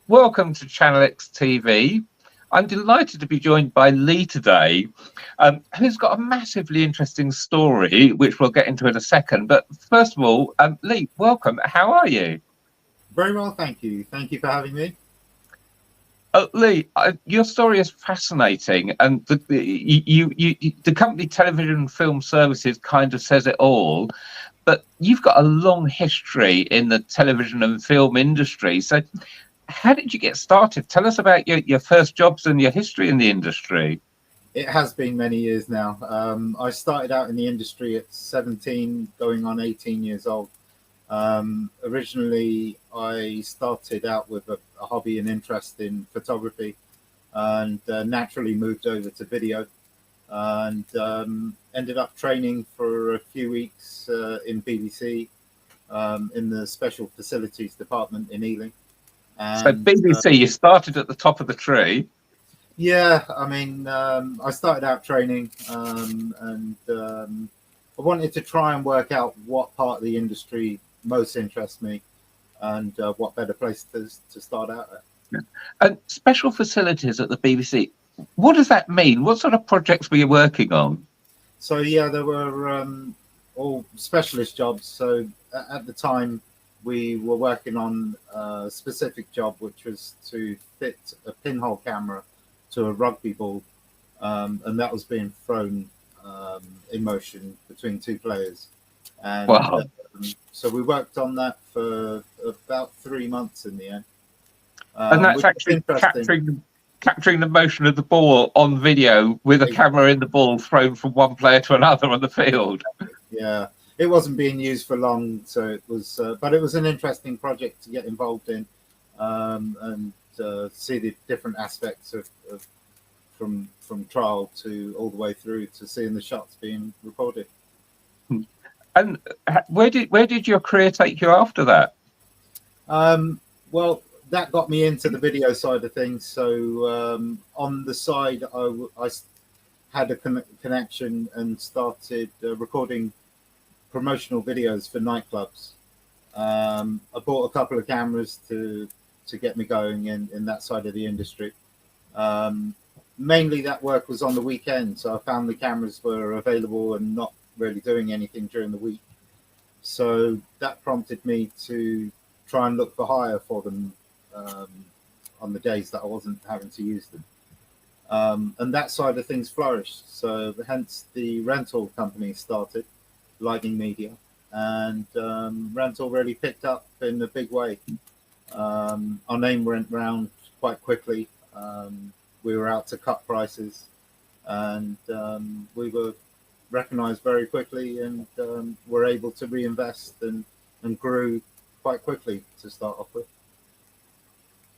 Welcome to ChannelX TV. I'm delighted to be joined by Lee today, who's got a massively interesting story, which we'll get into in a second. But first of all, Lee, welcome. How are you? Very well, thank you. Thank you for having me. Lee, your story is fascinating, and the company Television and Film Services kind of says it all. But you've got a long history in the television and film industry. So how did you get started? Tell us about your first jobs and your history in the industry. It has been many years now. I started out in the industry at 17, going on 18 years old. Originally, I started out with a hobby and interest in photography, and naturally moved over to video, and ended up training for a few weeks in BBC in the Special Facilities Department in Ealing. And, so BBC, you started at the top of the tree. Yeah, I mean, I started out training, and I wanted to try and work out what part of the industry most interests me, and what better place to start out at. Yeah. And special facilities at the BBC, what does that mean? What sort of projects were you working on? So yeah, there were all specialist jobs. So at the time, we were working on a specific job, which was to fit a pinhole camera to a rugby ball, and that was being thrown in motion between two players. And wow. So we worked on that for about 3 months in the end. And that's actually capturing the motion of the ball on video with a camera in the ball thrown from one player to another on the field. Yeah. It wasn't being used for long, so it was, but it was an interesting project to get involved in, and see the different aspects of from trial to all the way through to seeing the shots being recorded. And where did your career take you after that? Well, that got me into the video side of things. So on the side, I had a connection and started recording promotional videos for nightclubs. I bought a couple of cameras to get me going in that side of the industry. Mainly that work was on the weekend, so I found the cameras were available and not really doing anything during the week. So that prompted me to try and look for hire for them on the days that I wasn't having to use them. And that side of things flourished. So hence the rental company started, Lightning Media, and rental really picked up in a big way. Our name went round quite quickly. We were out to cut prices, and we were recognized very quickly, and were able to reinvest and grew quite quickly to start off with.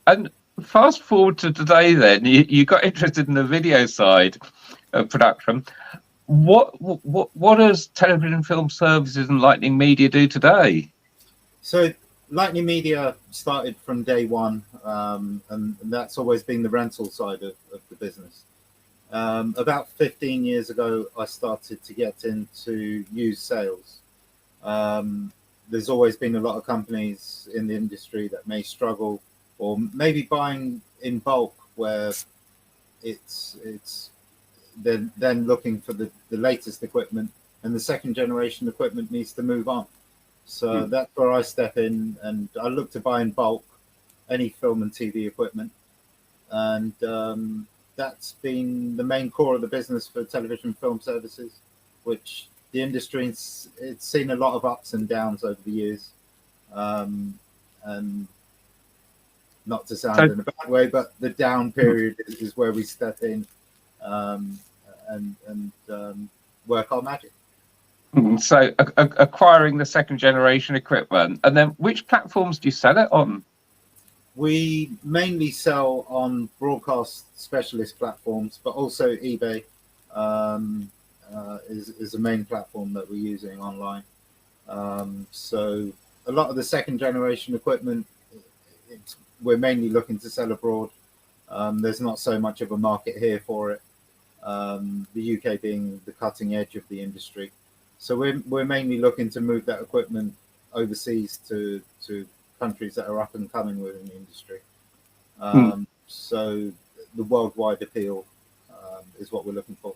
And fast forward to today, then you got interested in the video side of production. What does Television Film Services and Lightning Media do today? So Lightning Media started from day one, and that's always been the rental side of the business. About 15 years ago, I started to get into used sales. There's always been a lot of companies in the industry that may struggle, or maybe buying in bulk, where they're then looking for the latest equipment, and the second generation equipment needs to move on. So that's where I step in, and I look to buy in bulk any film and TV equipment. And that's been the main core of the business for Television Film Services, which the industry, it's seen a lot of ups and downs over the years. And not to sound in a bad way, but the down period is where we step in and work our magic. So acquiring the second generation equipment, and then which platforms do you sell it on? We mainly sell on broadcast specialist platforms, but also eBay is a main platform that we're using online. So a lot of the second generation equipment, we're mainly looking to sell abroad. There's not so much of a market here for it, the UK being the cutting edge of the industry. So we're mainly looking to move that equipment overseas to countries that are up and coming within the industry. So the worldwide appeal is what we're looking for.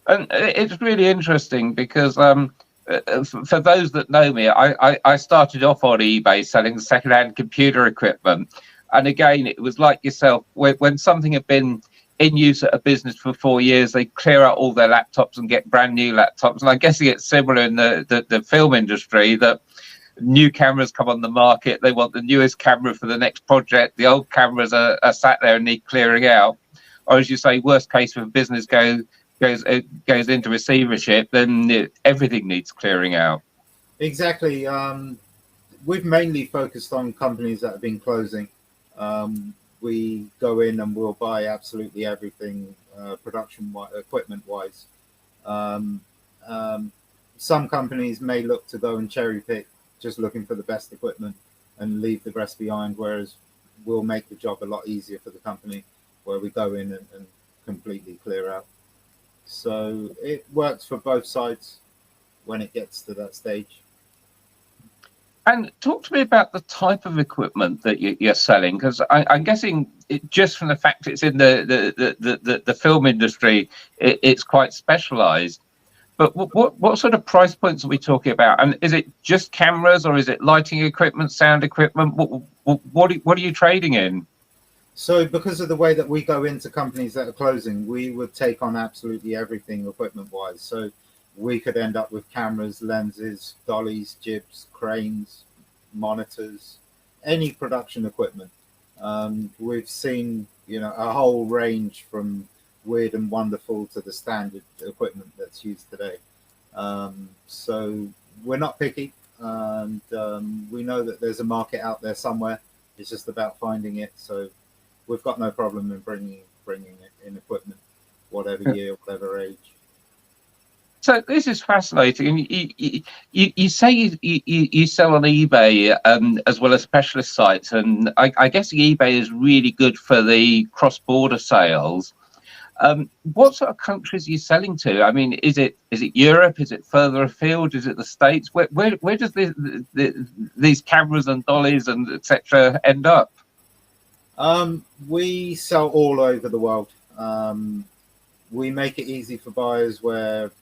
And it's really interesting because for those that know me, I started off on eBay selling second-hand computer equipment. And again, it was like yourself, when something had been in use at a business for 4 years, they clear out all their laptops and get brand new laptops. And I guess it's similar in the film industry, that new cameras come on the market. They want the newest camera for the next project. The old cameras are sat there and need clearing out. Or as you say, worst case, if a business goes into receivership, then everything needs clearing out. Exactly. We've mainly focused on companies that have been closing. We go in and we'll buy absolutely everything production equipment wise. Some companies may look to go and cherry pick, just looking for the best equipment and leave the rest behind, whereas we'll make the job a lot easier for the company, where we go in and completely clear out. So it works for both sides when it gets to that stage. And talk to me about the type of equipment that you're selling, because I'm guessing just from the fact it's in the film industry, it's quite specialized. But what sort of price points are we talking about? And is it just cameras, or is it lighting equipment, sound equipment? What are you trading in? So because of the way that we go into companies that are closing, we would take on absolutely everything equipment-wise. So we could end up with cameras, lenses, dollies, jibs, cranes, monitors, any production equipment. We've seen, a whole range from weird and wonderful to the standard equipment that's used today. So we're not picky, and we know that there's a market out there somewhere. It's just about finding it. So we've got no problem in bringing it in equipment, whatever year, whatever age. So this is fascinating. And you say you sell on eBay as well as specialist sites, and I guess eBay is really good for the cross-border sales. What sort of countries are you selling to? I mean, is it Europe? Is it further afield? Is it the States? Where does these cameras and dollies and etc. end up? We sell all over the world. We make it easy for buyers, where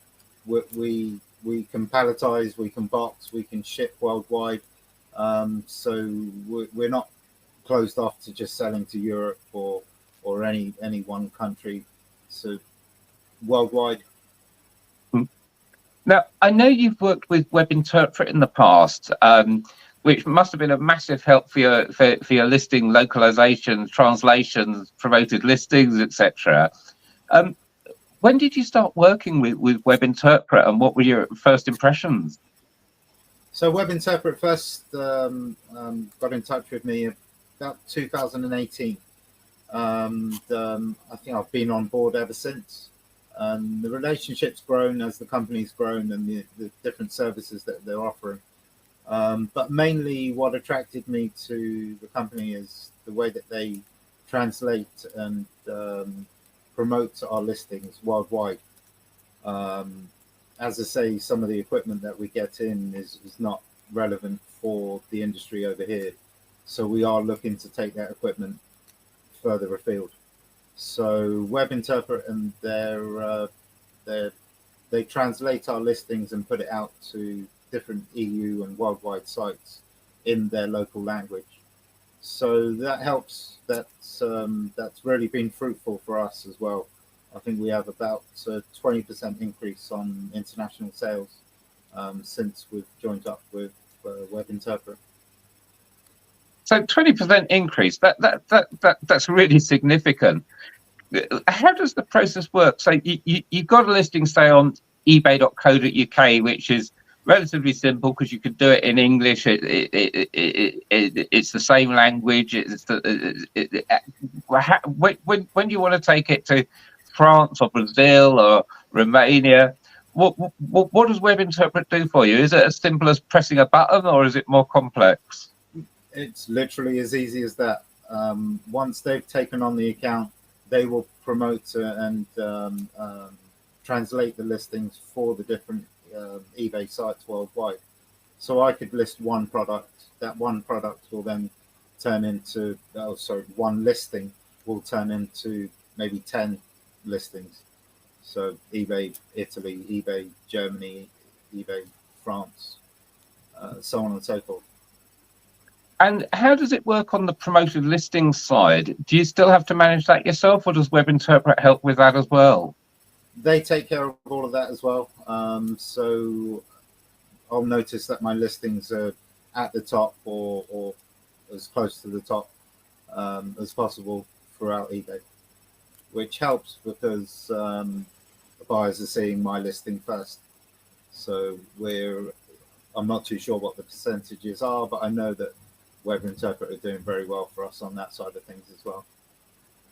we can palletize, we can box, we can ship worldwide. So we're not closed off to just selling to Europe or any one country. So worldwide. Now, I know you've worked with Webinterpret in the past, which must have been a massive help for your listing localization, translations, promoted listings, etc. When did you start working with Webinterpret, and what were your first impressions? So Webinterpret first got in touch with me about 2018. And I think I've been on board ever since. The relationship's grown as the company's grown, and the different services that they're offering. But mainly what attracted me to the company is the way that they translate and promote our listings worldwide. As I say, some of the equipment that we get in is not relevant for the industry over here. So we are looking to take that equipment further afield. So Webinterpret and they translate our listings and put it out to different EU and worldwide sites in their local language. So that helps. That's really been fruitful for us as well. I think we have about a 20% increase on international sales since we've joined up with Webinterpret. So 20% increase. That's really significant. How does the process work? So you've got a listing, say, on ebay.co.uk, which is relatively simple because you could do it in English. It's the same language. When do you want to take it to France or Brazil or Romania? What does Webinterpret do for you? Is it as simple as pressing a button, or is it more complex? It's literally as easy as that. Once they've taken on the account, they will promote and translate the listings for the different eBay sites worldwide. So I could list one product. That one product will then turn into, oh, sorry, one listing will turn into maybe 10 listings. So eBay Italy, eBay Germany, eBay France, so on and so forth. And how does it work on the promoted listings side? Do you still have to manage that yourself, or does Webinterpret help with that as well? They take care of all of that as well. So I'll notice that my listings are at the top or as close to the top as possible throughout eBay, which helps because the buyers are seeing my listing first. So I'm not too sure what the percentages are, but I know that Webinterpret are doing very well for us on that side of things as well.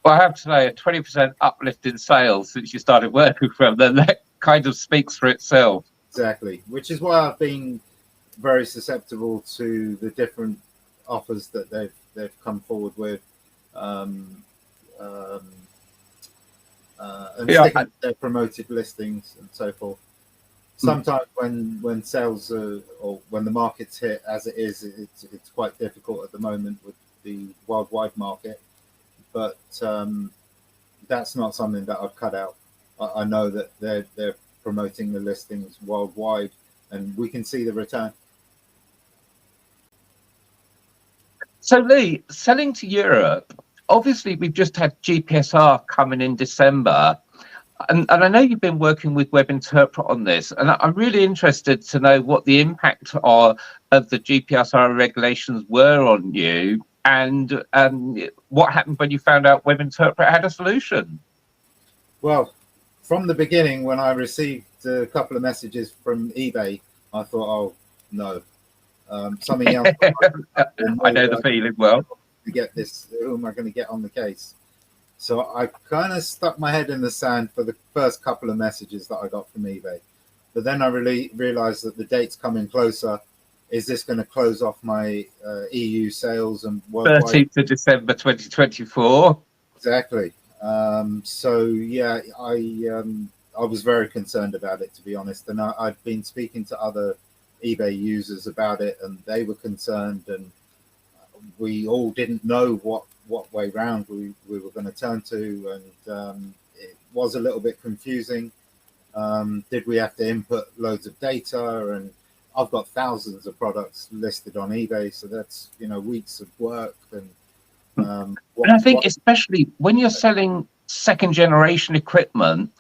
Well, I have to say, a 20% uplift in sales since you started working from them, that kind of speaks for itself. Exactly, which is why I've been very susceptible to the different offers that they've come forward with, and sticking to their promoted listings and so forth. Sometimes when sales are, or when the market's hit as it is, it's quite difficult at the moment with the worldwide market. But that's not something that I've cut out. I know that they're promoting the listings worldwide, and we can see the return. So Lee, selling to Europe, obviously we've just had GPSR coming in December. And I know you've been working with Webinterpret on this, and I'm really interested to know what the impact of the GPSR regulations were on you, and what happened when you found out Webinterpret had a solution. Well, from the beginning, when I received a couple of messages from eBay, I thought, oh no, something else. I know the feeling well. To get this, who am I going to get on the case? So I kind of stuck my head in the sand for the first couple of messages that I got from eBay. But then I really realized that the date's coming closer. Is this going to close off my EU sales and worldwide? 13th of December 2024. Exactly. So yeah, I was very concerned about it, to be honest. And I'd been speaking to other eBay users about it, and they were concerned, and we all didn't know what way round we were going to turn to, and it was a little bit confusing. Did we have to input loads of data? And I've got thousands of products listed on eBay, so that's, you know, weeks of work. And and I think especially when you're selling second generation equipment,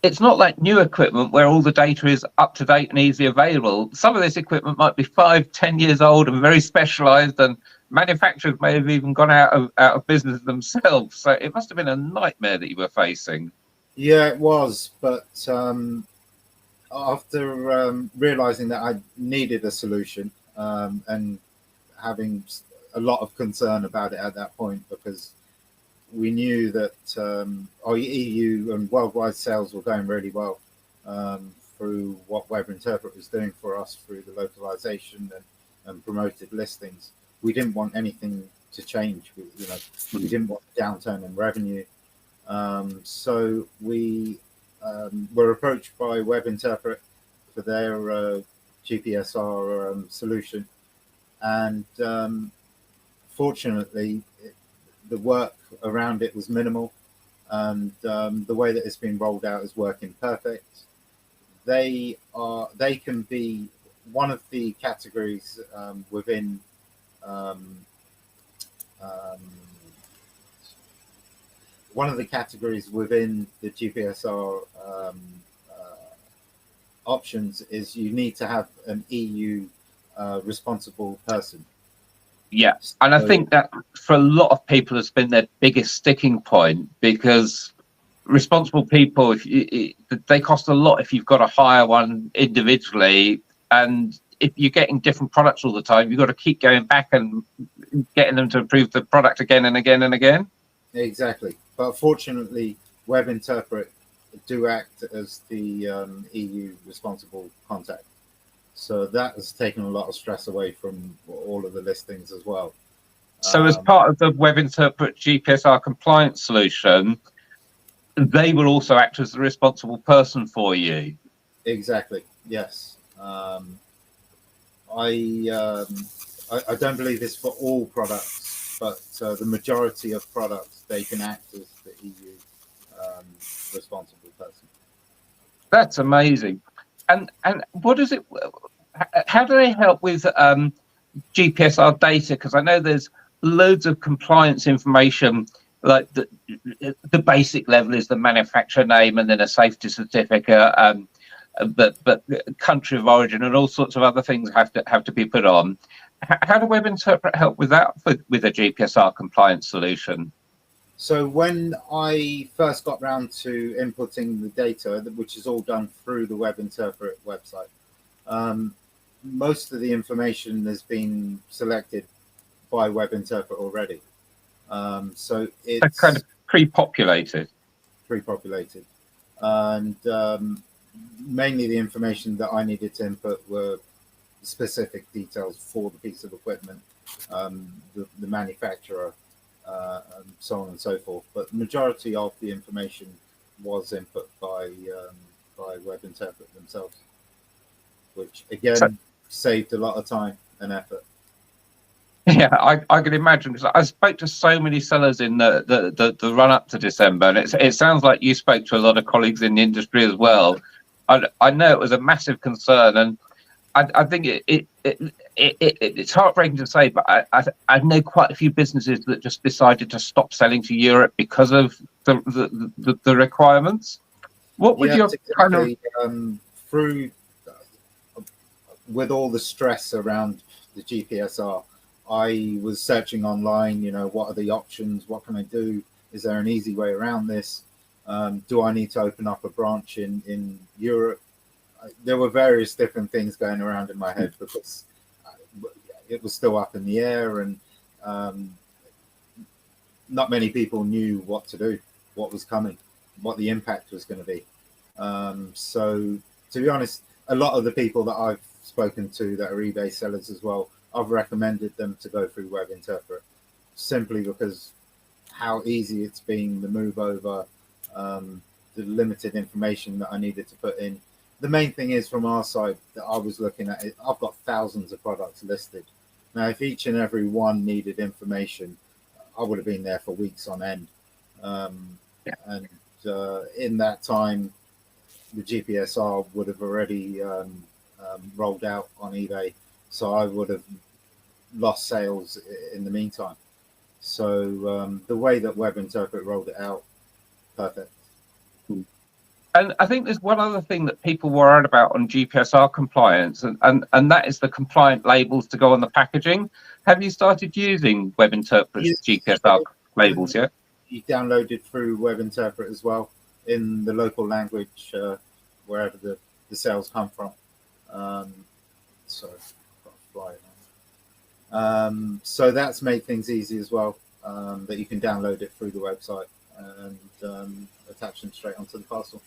it's not like new equipment where all the data is up to date and easily available. Some of this equipment might be 5-10 years old and very specialized, and manufacturers may have even gone out of business themselves. So it must have been a nightmare that you were facing. Yeah, it was. But after realizing that I needed a solution, and having a lot of concern about it at that point, because we knew that our EU and worldwide sales were going really well through what Webinterpret was doing for us through the localization and promoted listings. We didn't want anything to change. We didn't want a downturn in revenue. So we were approached by Webinterpret for their GPSR solution, and fortunately, the work around it was minimal, and the way that it's been rolled out is working perfect. They can be one of the categories within the GPSR options is you need to have an EU responsible person. Yeah, and I think that for a lot of people has been their biggest sticking point, because responsible people, they cost a lot if you've got to hire one individually, and if you're getting different products all the time, you've got to keep going back and getting them to improve the product again and again and again. Exactly. But fortunately, Webinterpret do act as the EU responsible contact. So that has taken a lot of stress away from all of the listings as well. So as part of the Webinterpret GPSR Compliance solution, they will also act as the responsible person for you. Exactly. Yes. I don't believe it's for all products, but the majority of products, they can act as the EU responsible person. That's amazing. And what is it? How do they help with GPSR data? Because I know there's loads of compliance information, like the basic level is the manufacturer name and then a safety certificate, but country of origin and all sorts of other things have to be put on. How do Webinterpret help with that with a GPSR compliance solution? So when I first got round to inputting the data, which is all done through the Webinterpret website, most of the information has been selected by Webinterpret already. So it's kind of pre-populated. Pre-populated. And mainly the information that I needed to input were specific details for the piece of equipment, the manufacturer, and so on and so forth. But the majority of the information was input by Webinterpret themselves, which again saved a lot of time and effort. Yeah, I can imagine, because I spoke to so many sellers in the run up to December, and it sounds like you spoke to a lot of colleagues in the industry as well. I know it was a massive concern, and I think it's heartbreaking to say, but I know quite a few businesses that just decided to stop selling to Europe because of the requirements. What would your kind of through with all the stress around the GPSR, I was searching online, what are the options? What can I do? Is there an easy way around this? Do I need to open up a branch in Europe? There were various different things going around in my head because it was still up in the air, and not many people knew what to do, what was coming, what the impact was going to be. So to be honest, a lot of the people that I've spoken to that are eBay sellers as well, I've recommended them to go through Webinterpret simply because how easy it's been, the move over, the limited information that I needed to put in. The main thing is from our side that I was looking at it, I've got thousands of products listed. Now, if each and every one needed information, I would have been there for weeks on end. And in that time, the GPSR would have already rolled out on eBay. So I would have lost sales in the meantime. So the way that Webinterpret rolled it out, perfect. And I think there's one other thing that people worried about on GPSR compliance, and that is the compliant labels to go on the packaging. Have you started using Webinterpret's GPSR labels yet? You downloaded through Webinterpret as well in the local language, wherever the sales come from. Sorry, got a fly now. So that's made things easy as well, that you can download it through the website and attach them straight onto the parcel.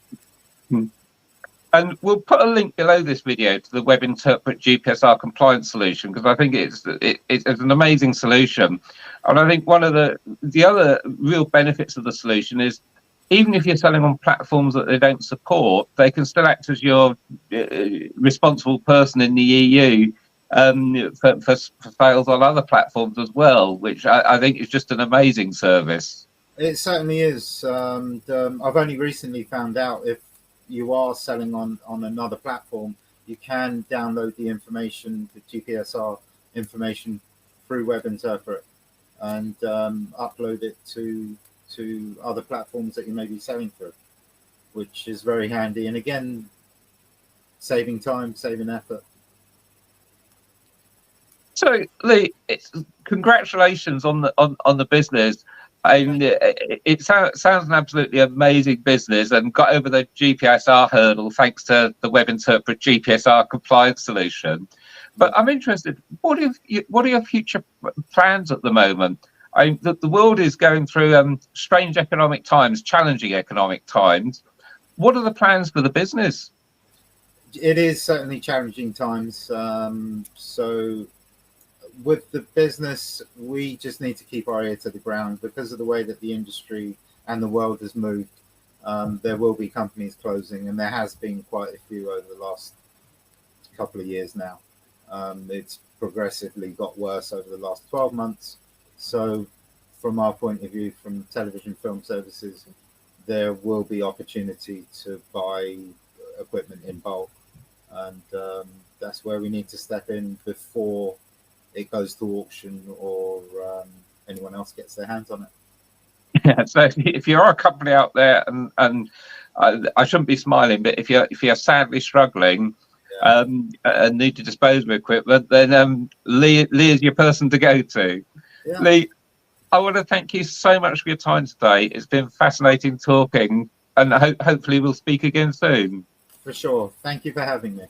And we'll put a link below this video to the Webinterpret GPSR compliance solution, because I think it's an amazing solution. And I think one of the other real benefits of the solution is, even if you're selling on platforms that they don't support, they can still act as your responsible person in the EU for sales on other platforms as well, which I think is just an amazing service. It certainly is. I've only recently found out if you are selling on another platform, you can download the information, the GPSR information through Webinterpret and upload it to other platforms that you may be selling through, which is very handy. And again, saving time, saving effort. So, Lee, congratulations on the business. It sounds an absolutely amazing business, and got over the GPSR hurdle thanks to the Webinterpret GPSR compliance solution. But I'm interested, what are your future plans at the moment? The world is going through strange economic times, challenging economic times. What are the plans for the business? It is certainly challenging times. So with the business, we just need to keep our ear to the ground because of the way that the industry and the world has moved. There will be companies closing, and there has been quite a few over the last couple of years now. It's progressively got worse over the last 12 months. So from our point of view, from television film services, there will be opportunity to buy equipment in bulk, and that's where we need to step in before it goes to auction or anyone else gets their hands on it. Yeah, so if you're a company out there, and I shouldn't be smiling, but if you're sadly struggling, Yeah. and need to dispose of equipment, then Lee is your person to go to. Yeah. Lee, I want to thank you so much for your time today. It's been fascinating talking, and hopefully we'll speak again soon. For sure. Thank you for having me.